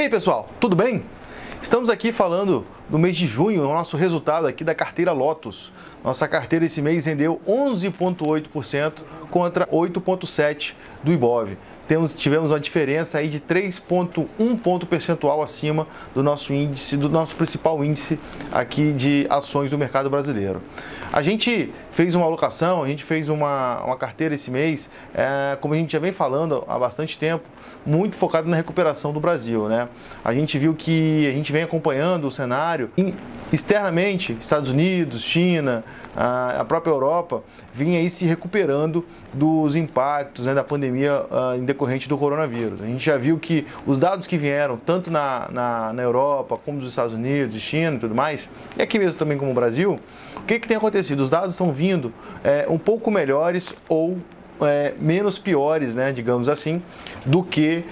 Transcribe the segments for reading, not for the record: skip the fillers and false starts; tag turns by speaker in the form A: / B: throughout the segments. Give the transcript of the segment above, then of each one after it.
A: E aí pessoal, tudo bem? Estamos aqui falando do mês de junho, o nosso resultado aqui da carteira Lotus. Nossa carteira esse mês rendeu 11,8% contra 8,7% do Ibov. Tivemos uma diferença aí de 3,1 ponto percentual acima do nosso índice, do nosso principal índice aqui de ações do mercado brasileiro. A gente fez uma alocação, a gente fez uma carteira esse mês, como a gente já vem falando há bastante tempo, muito focado na recuperação do Brasil, né? A gente viu que a gente vem acompanhando o cenário externamente, Estados Unidos, China, a própria Europa, vinha aí se recuperando dos impactos, né, da pandemia em decorrente do coronavírus. A gente já viu que os dados que vieram, tanto na Europa, como dos Estados Unidos, China e tudo mais, e aqui mesmo também como o Brasil, o que tem acontecido? Os dados estão vindo um pouco melhores ou menos piores, né, digamos assim, do que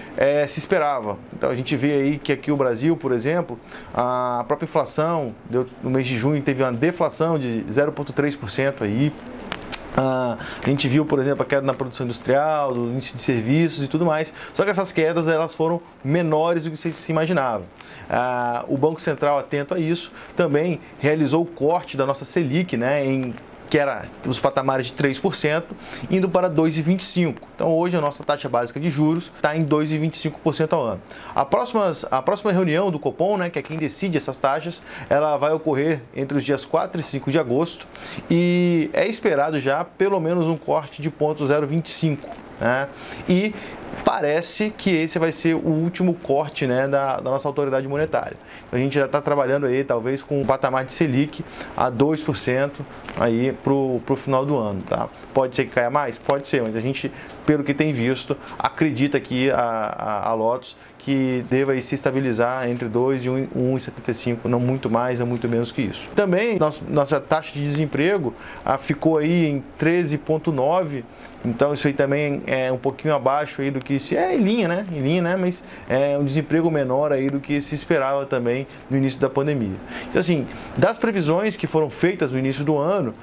A: se esperava. Então a gente vê aí que aqui o Brasil, por exemplo, a própria inflação no mês de junho teve uma deflação de 0,3% aí. A gente viu, por exemplo, a queda na produção industrial, do índice de serviços e tudo mais, só que essas quedas elas foram menores do que vocês se imaginavam. O Banco Central, atento a isso, também realizou o corte da nossa Selic, né, que era os patamares de 3%, indo para 2,25%. Então hoje a nossa taxa básica de juros está em 2,25% ao ano. A próxima reunião do Copom, né, que é quem decide essas taxas, ela vai ocorrer entre os dias 4 e 5 de agosto e é esperado já pelo menos um corte de 0,25%. Né? E parece que esse vai ser o último corte, né, da nossa autoridade monetária. Então, a gente já está trabalhando aí, talvez, com um patamar de Selic a 2% aí para o final do ano. Tá? Pode ser que caia mais? Pode ser, mas a gente, pelo que tem visto, acredita que a Lotus que deva aí se estabilizar entre 2 e 1,75, não muito mais, não muito menos que isso. Também, nossa taxa de desemprego ficou aí em 13,9%, então isso aí também é um pouquinho abaixo aí do que se em linha, né? Em linha, né? Mas é um desemprego menor aí do que se esperava também no início da pandemia. Então assim, das previsões que foram feitas no início do ano,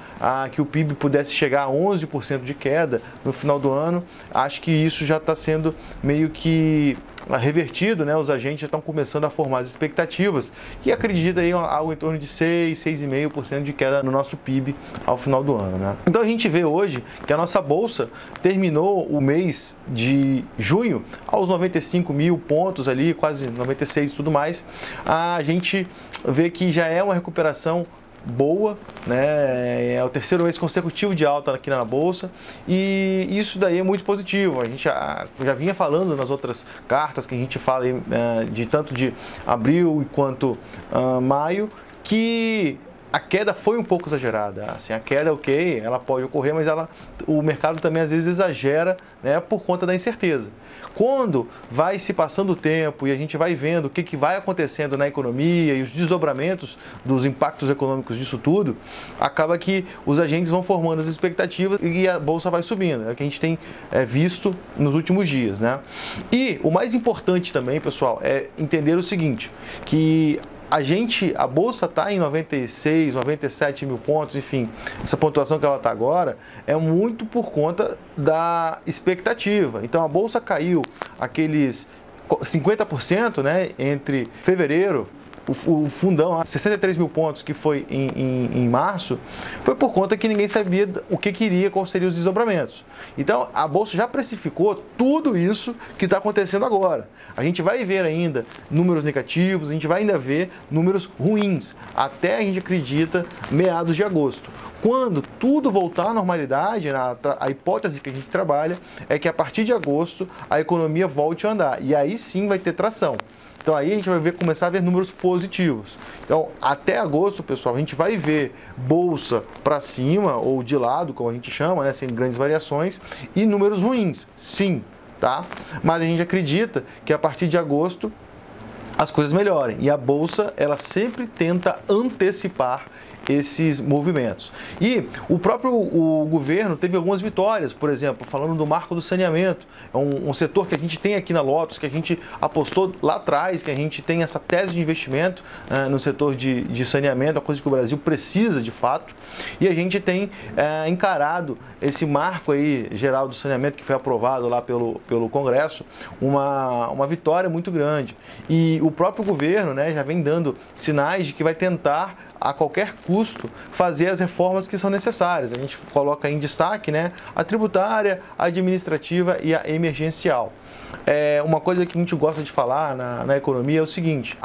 A: que o PIB pudesse chegar a 11% de queda no final do ano, acho que isso já está sendo meio que revertido, né? Os agentes já estão começando a formar as expectativas e acredita aí algo em torno de 6,5% de queda no nosso PIB ao final do ano, né? Então a gente vê hoje que a nossa bolsa terminou o mês de junho aos 95 mil pontos ali, quase 96 e tudo mais. A gente vê que já é uma recuperação boa, né? É o terceiro mês consecutivo de alta aqui na bolsa e isso daí é muito positivo. A gente já vinha falando nas outras cartas que a gente fala aí, de tanto de abril quanto maio, que a queda foi um pouco exagerada. Assim, a queda, ok, ela pode ocorrer, mas o mercado também às vezes exagera, né, por conta da incerteza. Quando vai se passando o tempo e a gente vai vendo o que vai acontecendo na economia e os desdobramentos dos impactos econômicos disso tudo, acaba que os agentes vão formando as expectativas e a bolsa vai subindo. É o que a gente tem visto nos últimos dias, né? E o mais importante também, pessoal, é entender o seguinte, que a bolsa está em 96, 97 mil pontos, enfim, essa pontuação que ela está agora é muito por conta da expectativa. Então a bolsa caiu aqueles 50%, né, entre fevereiro, o fundão, 63 mil pontos que foi em março, foi por conta que ninguém sabia o que queria, quais seriam os desdobramentos. Então, a bolsa já precificou tudo isso que está acontecendo agora. A gente vai ver ainda números negativos, a gente vai ainda ver números ruins, até a gente acredita meados de agosto. Quando tudo voltar à normalidade, a hipótese que a gente trabalha é que a partir de agosto a economia volte a andar e aí sim vai ter tração. Então aí a gente vai começar a ver números positivos. Então até agosto, pessoal, a gente vai ver bolsa para cima ou de lado, como a gente chama, né, sem grandes variações, e números ruins, sim, tá? Mas a gente acredita que a partir de agosto as coisas melhorem. E a bolsa, ela sempre tenta antecipar esses movimentos. E o próprio governo teve algumas vitórias, por exemplo, falando do marco do saneamento. É um setor que a gente tem aqui na Lotus, que a gente apostou lá atrás, que a gente tem essa tese de investimento no setor de saneamento, uma coisa que o Brasil precisa de fato. E a gente tem encarado esse marco aí geral do saneamento que foi aprovado lá pelo Congresso, uma vitória muito grande. E o próprio governo, né, já vem dando sinais de que vai tentar, a qualquer custo, fazer as reformas que são necessárias. A gente coloca em destaque, né, a tributária, a administrativa e a emergencial. Uma coisa que a gente gosta de falar na economia é o seguinte: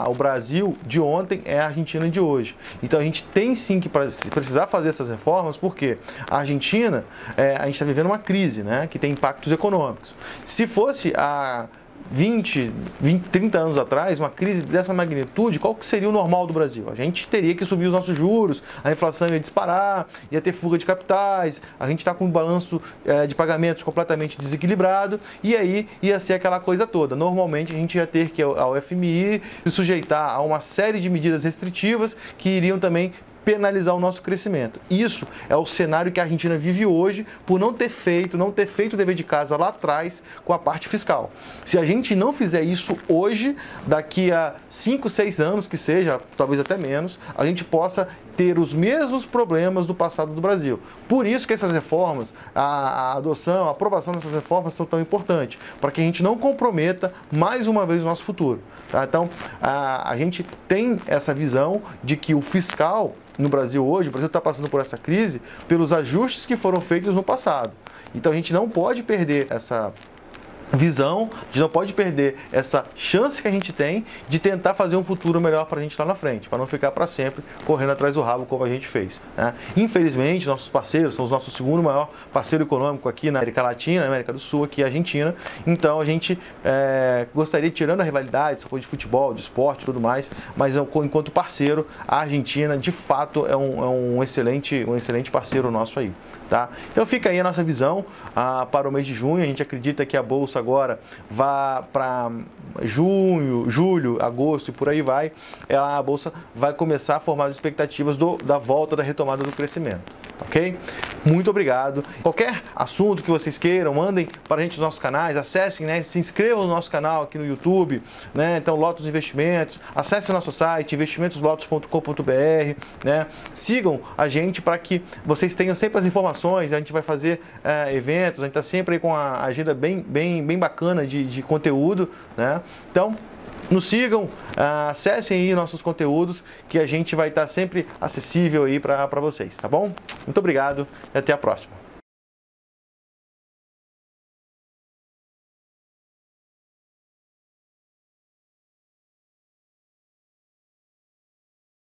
A: o Brasil de ontem é a Argentina de hoje. Então a gente tem sim que precisar fazer essas reformas, porque a Argentina, a gente está vivendo uma crise, né, que tem impactos econômicos. Se fosse há 20, 30 anos atrás, uma crise dessa magnitude, qual que seria o normal do Brasil? A gente teria que subir os nossos juros, a inflação ia disparar, ia ter fuga de capitais, a gente está com um balanço de pagamentos completamente desequilibrado, e aí ia ser aquela coisa toda. Normalmente a gente ia ter que ao FMI se sujeitar a uma série de medidas restritivas que iriam também penalizar o nosso crescimento. Isso é o cenário que a Argentina vive hoje por não ter feito o dever de casa lá atrás com a parte fiscal. Se a gente não fizer isso hoje, daqui a 5, 6 anos que seja, talvez até menos, a gente possa ter os mesmos problemas do passado do Brasil. Por isso que essas reformas, a adoção, a aprovação dessas reformas são tão importantes, para que a gente não comprometa mais uma vez o nosso futuro. Tá? Então, a gente tem essa visão de que o fiscal no Brasil hoje, o Brasil está passando por essa crise pelos ajustes que foram feitos no passado. Então a gente não pode perder essa visão, a gente não pode perder essa chance que a gente tem de tentar fazer um futuro melhor para a gente lá na frente, para não ficar para sempre correndo atrás do rabo como a gente fez, né? Infelizmente, nossos parceiros são os nossos segundo maior parceiro econômico aqui na América Latina, na América do Sul, aqui a Argentina. Então a gente gostaria, tirando a rivalidade, essa coisa de futebol, de esporte e tudo mais, mas enquanto parceiro, a Argentina de fato é um excelente parceiro nosso aí. Tá? Então fica aí a nossa visão para o mês de junho. A gente acredita que a Bolsa agora vá para junho, julho, agosto e por aí vai. A Bolsa vai começar a formar as expectativas da volta, da retomada do crescimento. Ok? Muito obrigado. Qualquer assunto que vocês queiram, mandem para a gente nos nossos canais, acessem, né? Se inscrevam no nosso canal aqui no YouTube, né? Então, Lotus Investimentos, acessem o nosso site, investimentoslotus.com.br, né? Sigam a gente para que vocês tenham sempre as informações. A gente vai fazer eventos, a gente está sempre aí com a agenda bem bacana de conteúdo, né? Então, nos sigam, acessem aí nossos conteúdos, que a gente vai estar sempre acessível aí para vocês, tá bom? Muito obrigado e até a próxima.